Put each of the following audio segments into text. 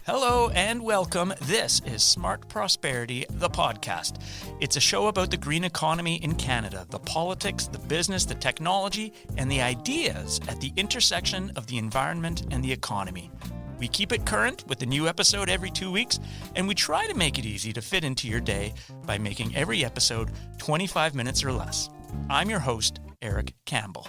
Hello and welcome. This is Smart Prosperity, the podcast. It's a show about the green economy in Canada, the politics, the business, the technology, and the ideas at the intersection of the environment and the economy. We keep it current with a new episode every 2 weeks, and we try to make it easy to fit into your day by making every episode 25 minutes or less. I'm your host, Eric Campbell.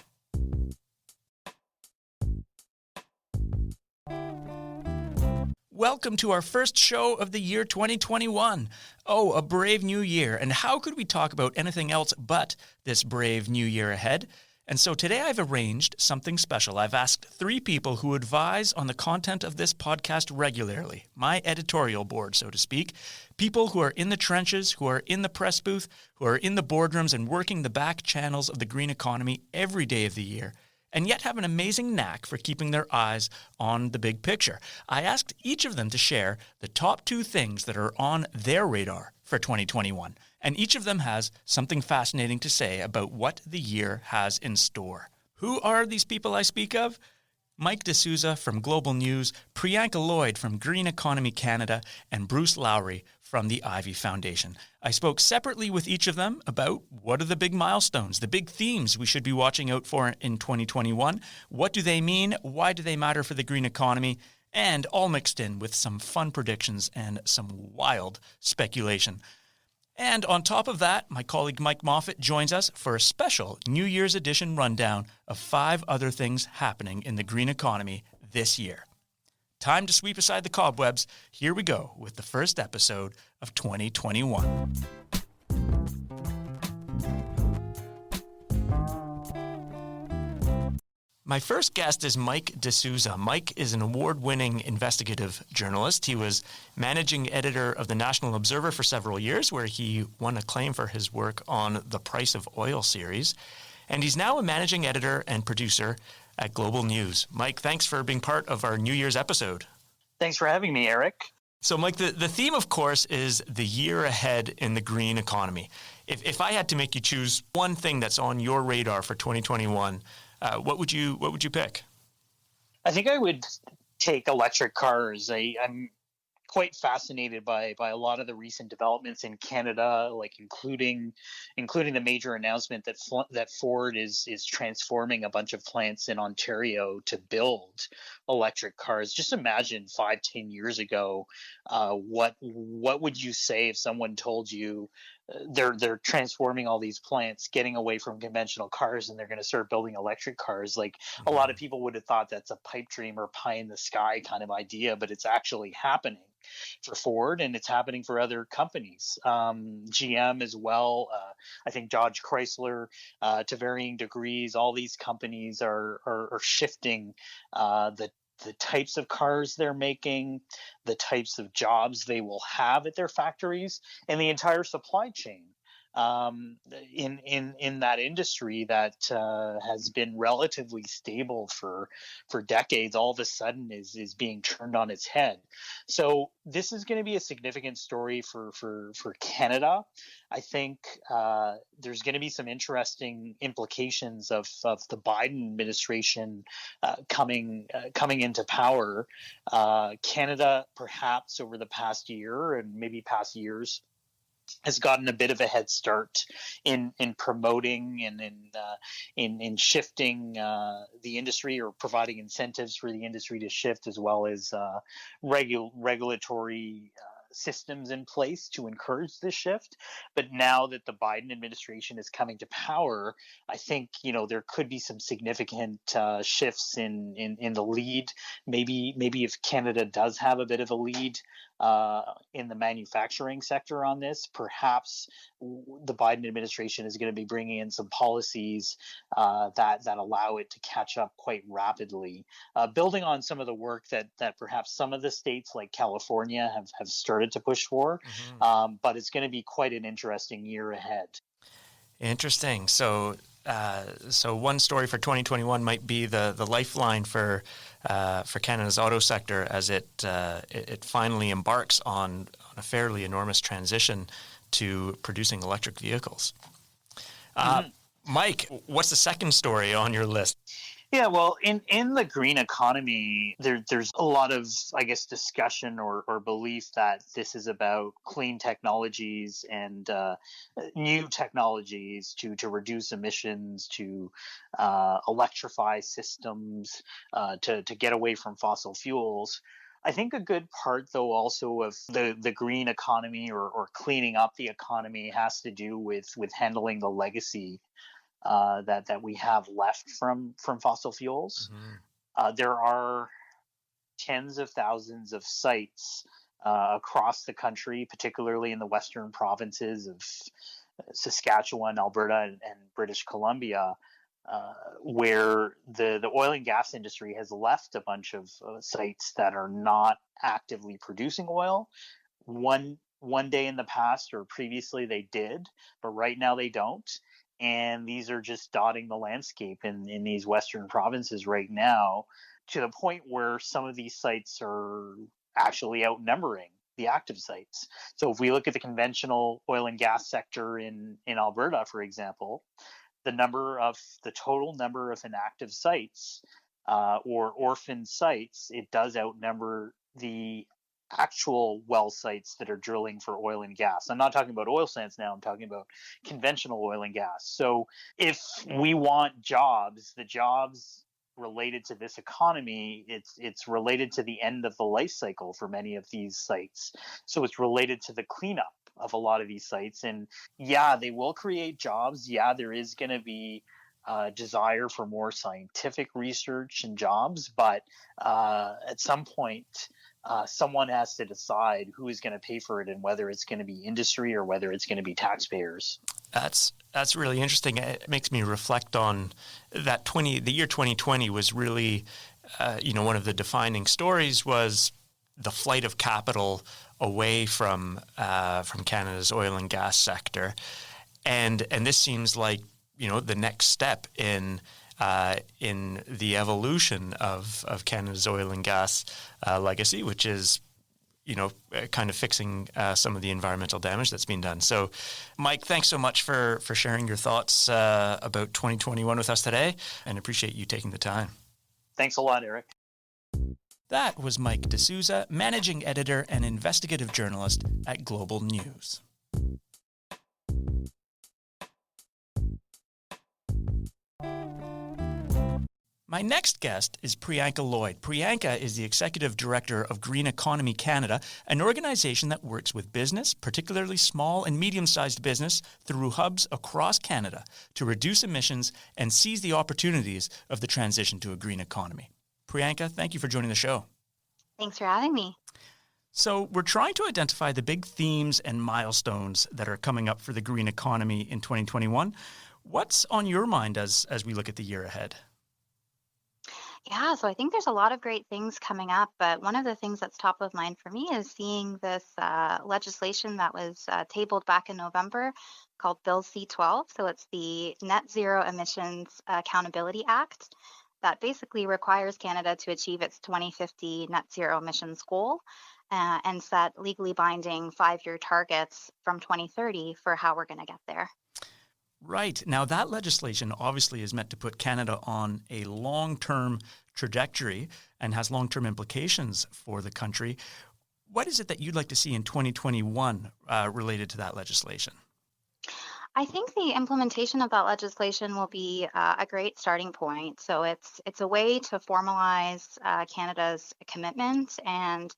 Welcome to our first show of the year 2021. Oh, a brave new year. And how could we talk about anything else but this brave new year ahead? And so today I've arranged something special. I've asked 3 people who advise on the content of this podcast regularly, my editorial board, so to speak, people who are in the trenches, who are in the press booth, who are in the boardrooms and working the back channels of the green economy every day of the year, and yet have an amazing knack for keeping their eyes on the big picture. I asked each of them to share the top 2 things that are on their radar for 2021, and each of them has something fascinating to say about what the year has in store. Who are these people I speak of? Mike Dsouza from Global News, Priyanka Lloyd from Green Economy Canada, and Bruce Lowry from the Ivy Foundation. I spoke separately with each of them about what are the big milestones, the big themes we should be watching out for in 2021, what do they mean, why do they matter for the green economy, and all mixed in with some fun predictions and some wild speculation. And on top of that, my colleague Mike Moffat joins us for a special New Year's edition rundown of 5 other things happening in the green economy this year. Time to sweep aside the cobwebs. Here we go with the first episode of 2021. My first guest is Mike Dsouza. Mike is an award-winning investigative journalist. He was managing editor of the National Observer for several years, where he won acclaim for his work on the Price of Oil series. And he's now a managing editor and producer at Global News. Mike, thanks for being part of our New Year's episode. Thanks for having me, Eric. So, Mike, the theme, of course, is the year ahead in the green economy. If I had to make you choose one thing that's on your radar for 2021, what would you pick? I think I would take electric cars. I'm quite fascinated by a lot of the recent developments in Canada, like including the major announcement that Ford is transforming a bunch of plants in Ontario to build electric cars. Just imagine 5-10 years ago, what would you say if someone told you they're transforming all these plants, getting away from conventional cars, and they're going to start building electric cars? Like, a lot of people would have thought that's a pipe dream or pie in the sky kind of idea, but it's actually happening for Ford, and it's happening for other companies, GM as well. I think Dodge, Chrysler, to varying degrees. All these companies are shifting the types of cars they're making, the types of jobs they will have at their factories, and the entire supply chain in that industry that has been relatively stable for decades. All of a sudden is being turned on its head. So this is going to be a significant story for Canada. I think there's going to be some interesting implications of the Biden administration coming into power. Canada, perhaps over the past year and maybe past years, has gotten a bit of a head start in promoting and in shifting the industry, or providing incentives for the industry to shift, as well as regulatory systems in place to encourage this shift. But now that the Biden administration is coming to power, I think there could be some significant shifts in the lead. Maybe if Canada does have a bit of a lead in the manufacturing sector on this, perhaps the Biden administration is going to be bringing in some policies that allow it to catch up quite rapidly, building on some of the work that perhaps some of the states like California have started to push for. But it's going to be quite an interesting year ahead. Interesting. So one story for 2021 might be the lifeline for Canada's auto sector as it finally embarks on a fairly enormous transition to producing electric vehicles. Mike, what's the second story on your list? Yeah, well, in the green economy, there's a lot of, I guess, discussion or belief that this is about clean technologies and new technologies to reduce emissions, to electrify systems, to get away from fossil fuels. I think a good part, though, also of the green economy or cleaning up the economy has to do with handling the legacy that we have left from fossil fuels. Mm-hmm. There are tens of thousands of sites across the country, particularly in the western provinces of Saskatchewan, Alberta, and British Columbia, where the oil and gas industry has left a bunch of sites that are not actively producing oil. One day in the past or previously they did, but right now they don't. And these are just dotting the landscape in these western provinces right now, to the point where some of these sites are actually outnumbering the active sites. So if we look at the conventional oil and gas sector in Alberta, for example, the total number of inactive sites or orphaned sites, it does outnumber the actual well sites that are drilling for oil and gas. I'm not talking about oil sands now, I'm talking about conventional oil and gas. So if we want jobs, the jobs related to this economy, it's related to the end of the life cycle for many of these sites. So it's related to the cleanup of a lot of these sites. And yeah, they will create jobs. Yeah, there is going to be desire for more scientific research and jobs, but at some point, someone has to decide who is going to pay for it and whether it's going to be industry or whether it's going to be taxpayers. That's really interesting. It makes me reflect on that the year 2020 was really, one of the defining stories was the flight of capital away from Canada's oil and gas sector, and this seems like the next step in the evolution of Canada's oil and gas legacy, which is kind of fixing some of the environmental damage that's been done. So, Mike, thanks so much for sharing your thoughts about 2021 with us today, and appreciate you taking the time. Thanks a lot, Eric. That was Mike Dsouza, managing editor and investigative journalist at Global News. My next guest is Priyanka Lloyd. Priyanka is the Executive Director of Green Economy Canada, an organization that works with business, particularly small and medium-sized business, through hubs across Canada to reduce emissions and seize the opportunities of the transition to a green economy. Priyanka, thank you for joining the show. Thanks for having me. So we're trying to identify the big themes and milestones that are coming up for the green economy in 2021. What's on your mind as we look at the year ahead? Yeah, so I think there's a lot of great things coming up, but one of the things that's top of mind for me is seeing this legislation that was tabled back in November called Bill C-12. So it's the Net Zero Emissions Accountability Act that basically requires Canada to achieve its 2050 net zero emissions goal and set legally binding 5-year targets from 2030 for how we're going to get there. Right. Now, that legislation obviously is meant to put Canada on a long-term trajectory and has long-term implications for the country. What is it that you'd like to see in 2021 related to that legislation? I think the implementation of that legislation will be a great starting point. So it's a way to formalize Canada's commitment and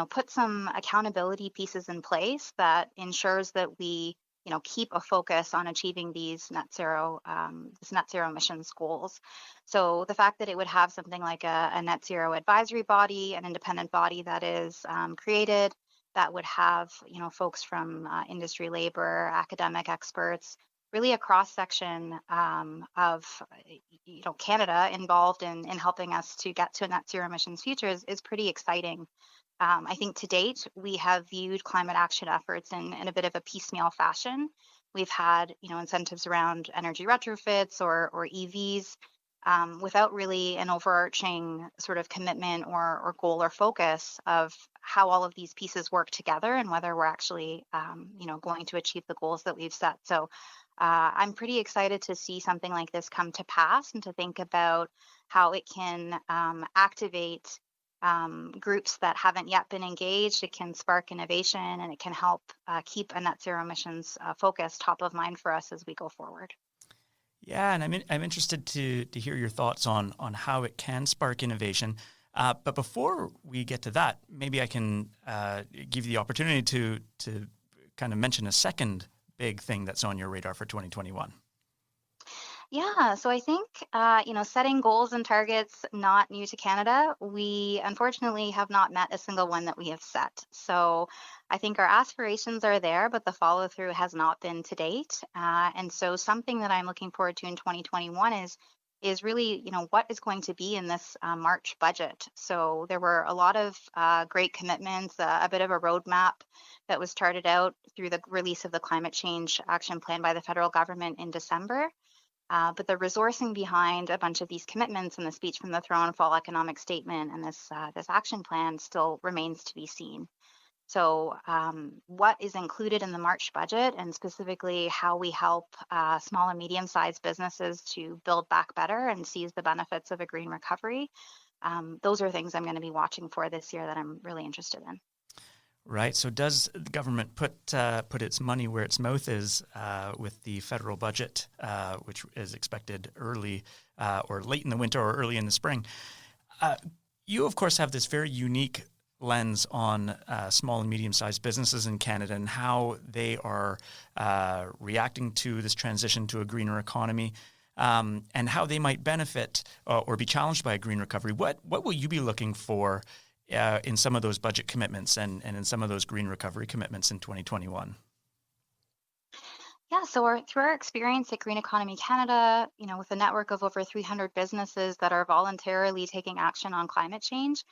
put some accountability pieces in place that ensures that we keep a focus on achieving these net zero emissions goals. So the fact that it would have something like a net zero advisory body, an independent body that is created, that would have folks from industry, labor, academic experts, really a cross section of Canada involved in helping us to get to a net zero emissions future is pretty exciting. I think to date, we have viewed climate action efforts in a bit of a piecemeal fashion. We've had, incentives around energy retrofits or EVs without really an overarching sort of commitment or goal or focus of how all of these pieces work together and whether we're actually, going to achieve the goals that we've set. So I'm pretty excited to see something like this come to pass and to think about how it can activate groups that haven't yet been engaged. It can spark innovation, and it can help keep a net zero emissions focus top of mind for us as we go forward. Yeah, and I'm interested to hear your thoughts on how it can spark innovation. But before we get to that, maybe I can give you the opportunity to kind of mention a second big thing that's on your radar for 2021. Yeah, so I think, setting goals and targets not new to Canada. We unfortunately have not met a single one that we have set. So I think our aspirations are there, but the follow through has not been to date. And so something that I'm looking forward to in 2021 is really, what is going to be in this March budget. So there were a lot of great commitments, a bit of a roadmap that was started out through the release of the Climate Change Action Plan by the federal government in December. But the resourcing behind a bunch of these commitments and the speech from the throne, fall economic statement, and this action plan still remains to be seen. So, what is included in the March budget, and specifically how we help small and medium-sized businesses to build back better and seize the benefits of a green recovery, those are things I'm going to be watching for this year that I'm really interested in. Right. So does the government put its money where its mouth is with the federal budget, which is expected early or late in the winter or early in the spring? You, of course, have this very unique lens on small and medium-sized businesses in Canada and how they are reacting to this transition to a greener economy, and how they might benefit or be challenged by a green recovery. What will you be looking for in some of those budget commitments and in some of those green recovery commitments in 2021? Yeah, so through our experience at Green Economy Canada, with a network of over 300 businesses that are voluntarily taking action on climate change,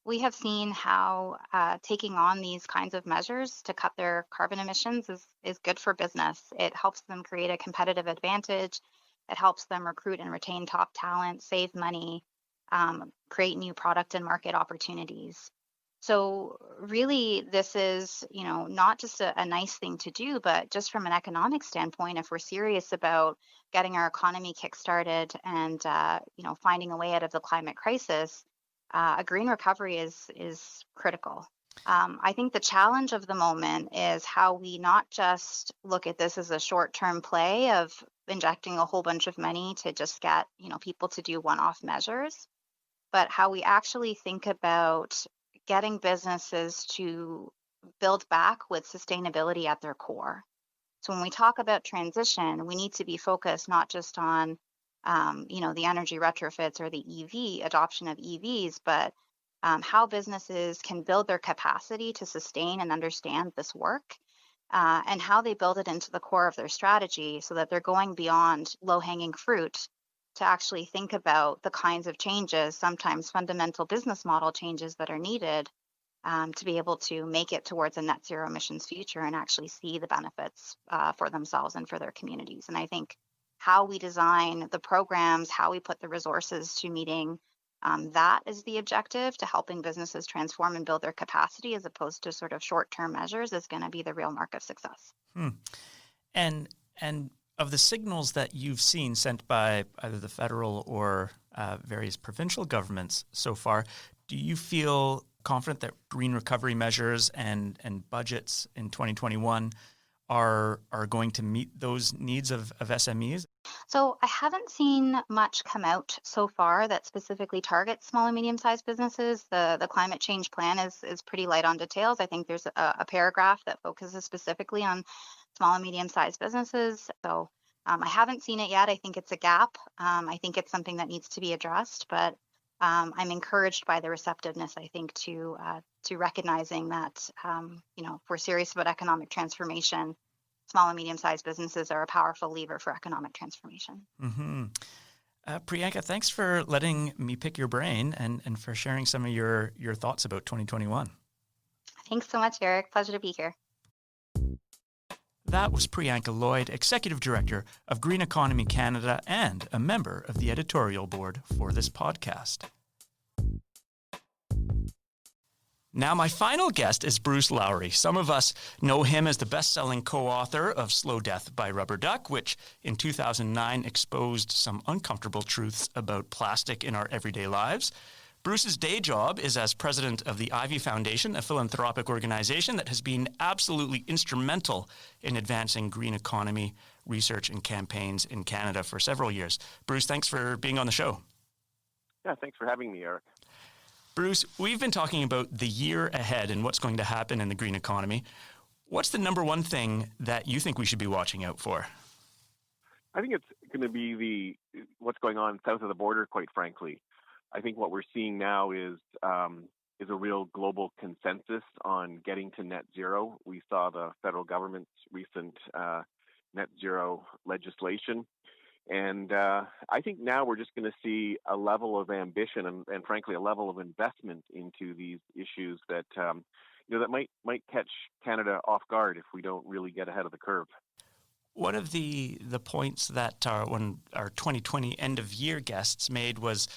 we have seen how taking on these kinds of measures to cut their carbon emissions is good for business. It helps them create a competitive advantage. It helps them recruit and retain top talent, save money, create new product and market opportunities. So really, this is, not just a nice thing to do, but just from an economic standpoint, if we're serious about getting our economy kickstarted and, finding a way out of the climate crisis, a green recovery is critical. I think the challenge of the moment is how we not just look at this as a short-term play of injecting a whole bunch of money to just get, people to do one-off measures, but how we actually think about getting businesses to build back with sustainability at their core. So when we talk about transition, we need to be focused not just on, the energy retrofits or the EV adoption of EVs, but how businesses can build their capacity to sustain and understand this work, and how they build it into the core of their strategy so that they're going beyond low-hanging fruit to actually think about the kinds of changes, sometimes fundamental business model changes that are needed to be able to make it towards a net zero emissions future and actually see the benefits for themselves and for their communities. And I think how we design the programs, how we put the resources to meeting that is the objective to helping businesses transform and build their capacity as opposed to sort of short-term measures is going to be the real mark of success. And of the signals that you've seen sent by either the federal or various provincial governments so far, do you feel confident that green recovery measures and budgets in 2021 are going to meet those needs of SMEs? So I haven't seen much come out so far that specifically targets small and medium-sized businesses. The climate change plan is pretty light on details. I think there's a paragraph that focuses specifically on small and medium-sized businesses. So I haven't seen it yet. I think it's a gap. I think it's something that needs to be addressed, but I'm encouraged by the receptiveness, I think, to recognizing that, if we're serious about economic transformation, small and medium-sized businesses are a powerful lever for economic transformation. Mm-hmm. Priyanka, thanks for letting me pick your brain and for sharing some of your thoughts about 2021. Thanks so much, Eric. Pleasure to be here. That was Priyanka Lloyd, Executive Director of Green Economy Canada and a member of the editorial board for this podcast. Now, my final guest is Bruce Lowry. Some of us know him as the best-selling co-author of Slow Death by Rubber Duck, which in 2009 exposed some uncomfortable truths about plastic in our everyday lives. Bruce's day job is as president of the Ivy Foundation, a philanthropic organization that has been absolutely instrumental in advancing green economy research and campaigns in Canada for several years. Bruce, thanks for being on the show. Yeah, thanks for having me, Eric. Bruce, we've been talking about the year ahead and what's going to happen in the green economy. What's the number one thing that you think we should be watching out for? I think it's going to be what's going on south of the border, quite frankly. I think what we're seeing now is a real global consensus on getting to net zero. We saw the federal government's recent net zero legislation. And I think now we're just going to see a level of ambition and frankly, a level of investment into these issues that, that might catch Canada off guard if we don't really get ahead of the curve. One of the points that one our 2020 end of year guests made was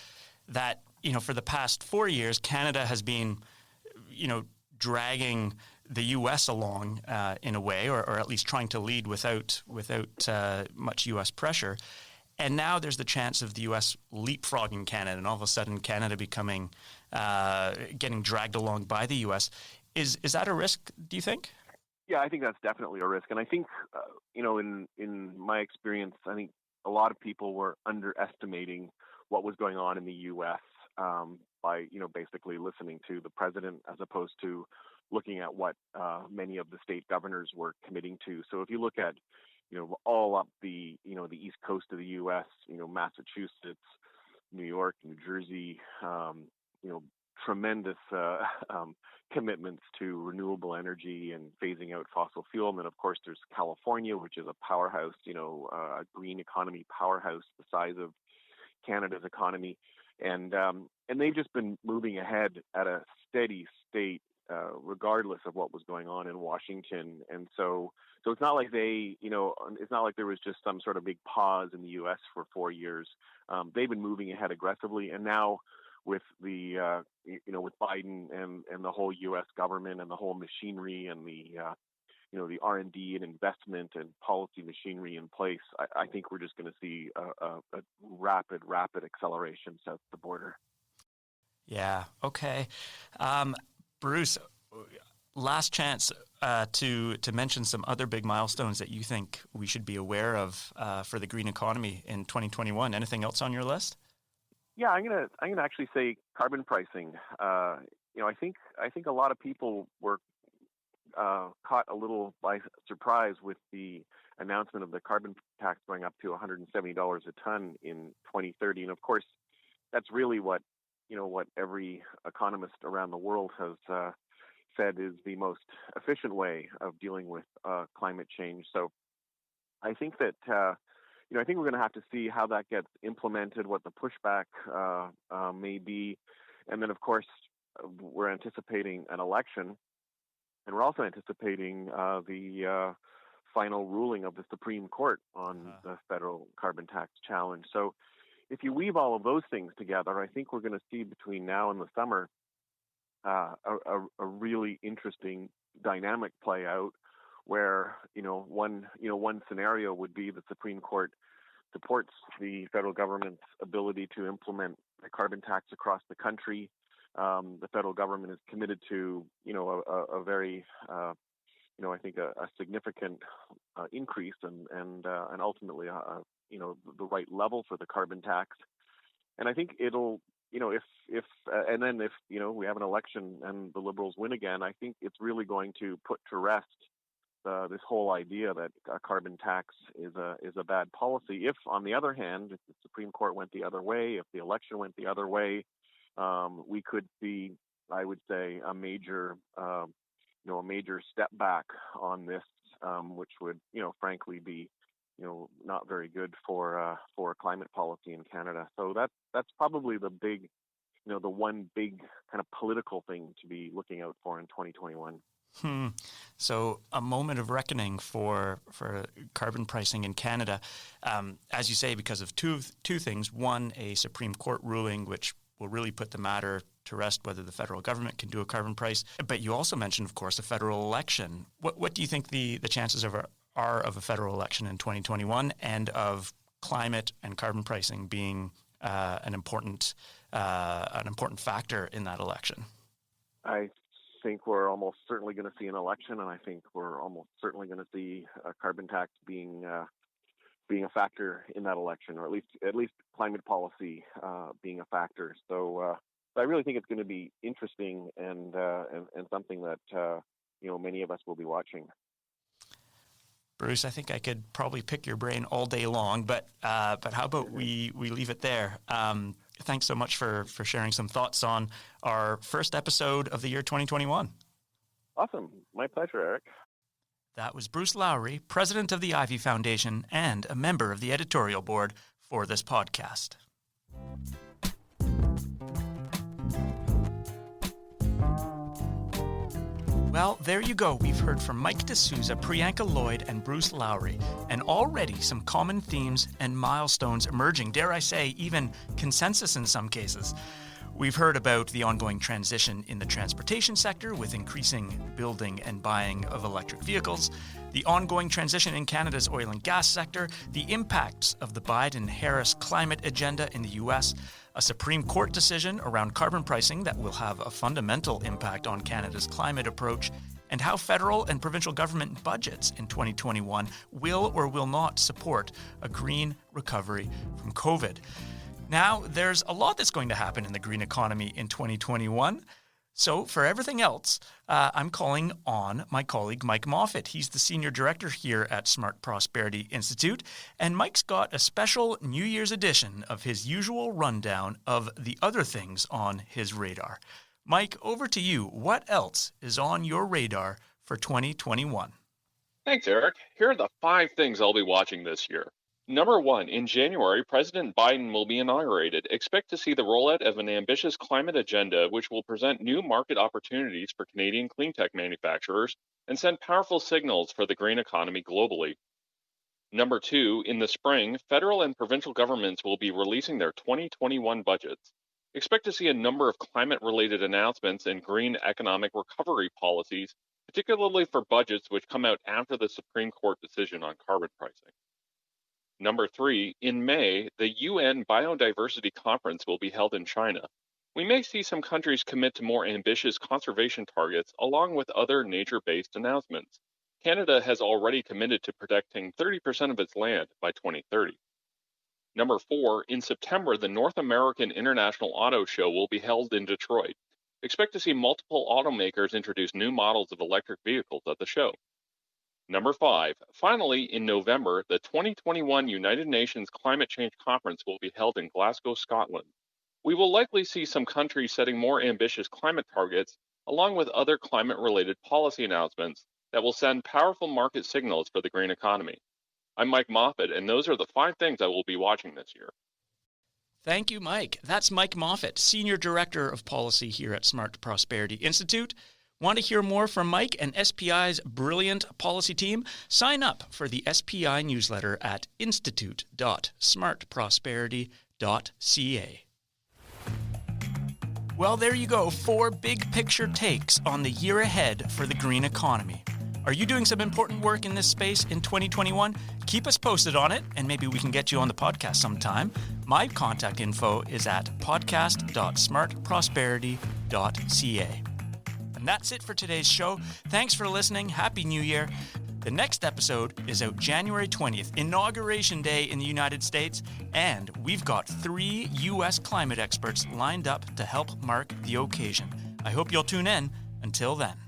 that, for the past 4 years, Canada has been, dragging the U.S. along in a way, or at least trying to lead without much U.S. pressure. And now there's the chance of the U.S. leapfrogging Canada, and all of a sudden Canada getting dragged along by the U.S. Is that a risk, do you think? Yeah, I think that's definitely a risk. And I think, in my experience, I think a lot of people were underestimating what was going on in the U.S. By, basically listening to the president as opposed to looking at what many of the state governors were committing to. So if you look at, all up the east coast of the U.S., Massachusetts, New York, New Jersey, tremendous commitments to renewable energy and phasing out fossil fuel. And then, of course, there's California, which is a powerhouse, a green economy powerhouse the size of Canada's economy. And they've just been moving ahead at a steady state, regardless of what was going on in Washington. And so it's not like it's not like there was just some sort of big pause in the U.S. for 4 years. They've been moving ahead aggressively, and now with the with Biden and the whole U.S. government and the whole machinery and the R&D and investment and policy machinery in place, I think we're just going to see a rapid acceleration south of the border. Yeah. Okay. Bruce, last chance to mention some other big milestones that you think we should be aware of for the green economy in 2021. Anything else on your list? Yeah, I'm gonna actually say carbon pricing. I think a lot of people were caught a little by surprise with the announcement of the carbon tax going up to $170 a ton in 2030, and of course, that's really what every economist around the world has said is the most efficient way of dealing with climate change. So I think that I think we're going to have to see how that gets implemented, what the pushback may be, and then of course we're anticipating an election, and we're also anticipating the final ruling of the Supreme Court on the federal carbon tax challenge. So if you weave all of those things together, I think we're going to see between now and the summer a really interesting dynamic play out, where one scenario would be the Supreme Court supports the federal government's ability to implement the carbon tax across the country. The federal government is committed to a very I think a significant increase and ultimately the right level for the carbon tax. And I think it'll if we have an election and the Liberals win again, I think it's really going to put to rest this whole idea that a carbon tax is a bad policy. If, on the other hand, if the Supreme Court went the other way, if the election went the other way, we could see, I would say, a major step back on this, which would, frankly, be, not very good for climate policy in Canada. So that's probably the one big kind of political thing to be looking out for in 2021. So a moment of reckoning for carbon pricing in Canada, as you say, because of two things. One, a Supreme Court ruling which will really put the matter to rest whether the federal government can do a carbon price. But you also mentioned, of course, a federal election. What do you think the chances are of a federal election in 2021 and of climate and carbon pricing being an important factor in that election? I think we're almost certainly going to see an election, and I think we're almost certainly going to see a carbon tax being a factor in that election, or at least climate policy being a factor. So I really think it's going to be interesting and something that many of us will be watching. Bruce, I think I could probably pick your brain all day long, but how about we leave it there? Thanks so much for sharing some thoughts on our first episode of the year 2021. Awesome. My pleasure, Eric. That was Bruce Lowry, president of the Ivy Foundation and a member of the editorial board for this podcast. Well, there you go. We've heard from Mike Dsouza, Priyanka Lloyd, and Bruce Lowry, and already some common themes and milestones emerging, dare I say, even consensus in some cases. We've heard about the ongoing transition in the transportation sector with increasing building and buying of electric vehicles, the ongoing transition in Canada's oil and gas sector, the impacts of the Biden-Harris climate agenda in the U.S., a Supreme Court decision around carbon pricing that will have a fundamental impact on Canada's climate approach, and how federal and provincial government budgets in 2021 will or will not support a green recovery from COVID. Now, there's a lot that's going to happen in the green economy in 2021. So for everything else, I'm calling on my colleague, Mike Moffat. He's the senior director here at Smart Prosperity Institute. And Mike's got a special New Year's edition of his usual rundown of the other things on his radar. Mike, over to you. What else is on your radar for 2021? Thanks, Eric. Here are the 5 things I'll be watching this year. Number 1, in January, President Biden will be inaugurated. Expect to see the rollout of an ambitious climate agenda, which will present new market opportunities for Canadian cleantech manufacturers and send powerful signals for the green economy globally. Number 2, in the spring, federal and provincial governments will be releasing their 2021 budgets. Expect to see a number of climate-related announcements and green economic recovery policies, particularly for budgets which come out after the Supreme Court decision on carbon pricing. Number 3, in May, the UN Biodiversity Conference will be held in China. We may see some countries commit to more ambitious conservation targets along with other nature-based announcements. Canada has already committed to protecting 30% of its land by 2030. Number 4, in September, the North American International Auto Show will be held in Detroit. Expect to see multiple automakers introduce new models of electric vehicles at the show. Number 5, finally, in November, the 2021 United Nations Climate Change Conference will be held in Glasgow, Scotland. We will likely see some countries setting more ambitious climate targets, along with other climate-related policy announcements that will send powerful market signals for the green economy. I'm Mike Moffat, and those are the 5 things I will be watching this year. Thank you, Mike. That's Mike Moffat, Senior Director of Policy here at Smart Prosperity Institute. Want to hear more from Mike and SPI's brilliant policy team? Sign up for the SPI newsletter at institute.smartprosperity.ca. Well, there you go, 4 big picture takes on the year ahead for the green economy. Are you doing some important work in this space in 2021? Keep us posted on it, and maybe we can get you on the podcast sometime. My contact info is at podcast.smartprosperity.ca. And that's it for today's show. Thanks for listening. Happy New Year. The next episode is out January 20th, Inauguration Day in the United States, and we've got 3 U.S. climate experts lined up to help mark the occasion. I hope you'll tune in. Until then.